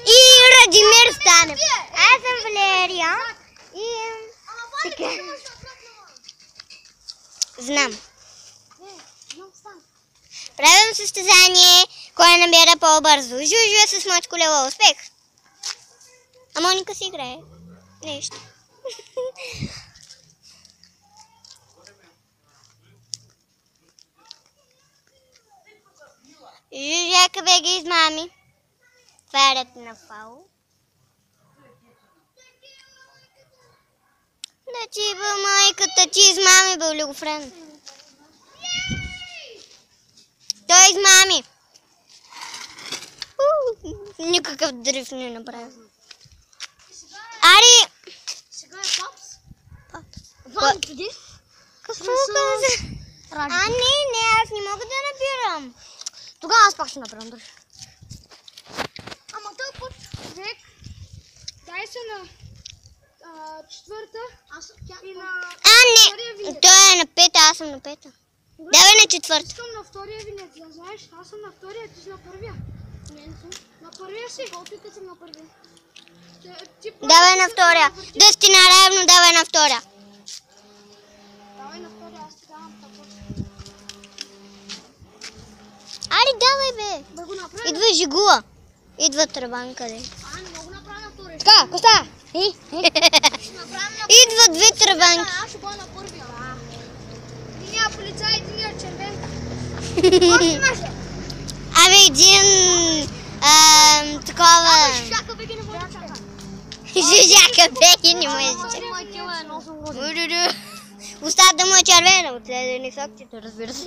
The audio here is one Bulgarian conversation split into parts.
И Радимир Станев. Аз съм Валерия. И така. Знам. Правим състезание, кой набира по-бързо. Жужу е с моето колело. Успех. А Моника си играе. Нещо. Жужака бе ги измами. Това е ред на фаул. Да ти бе майката ти измами, бе олигофрен. Той измами. Никакъв дрифт не направи. Ари! Сега е Папс. Папс. Какво каза? Не, аз не мога да набирам. Тогава аз пак ще направям дрифт. Ама този път, човек, дай се на четвърта и на... Не! Той е на пета, аз съм на пета. Давай на четвърта. Искам на втория винет, да знаеш, аз съм на втория, ти си на първия. Не съм. На първия си, опитът съм на първия. Давай на втория. Да сте наравно, давай на втория. Давай на втория, аз ти давам папа. Ари, давай бе. Да го направя. Идва жигула. Идва тръбан къде. Не мога направя на втория. Така, Коста. Ще направим на Идва две тръбанки. аз ще бъда на първия. Ти няма полицай, ти няма червен. Какво имаш? Абе, един... такова... Жужака беги не може да чака. Жужака беги не може да чака. Моя тила е 8 години. Устата му е червена, от следени фактите, разбира се.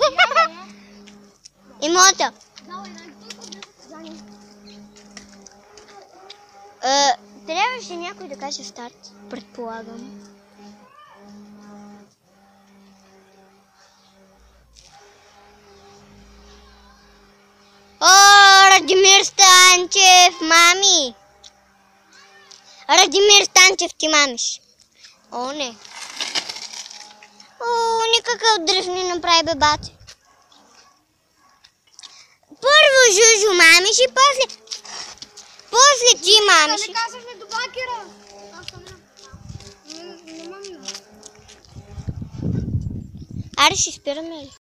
И моята. Трябваше някой да каже старт, предполагам. О, Радимир Станчев, мами! Радимир Станчев, ти мамиш. О, не. О, никакъв дръжк не направи бебата. Първо Жужу мамиш и после ти мамиш. Да не казахме до бакера. Не мамина. Аре, ще спираме ли?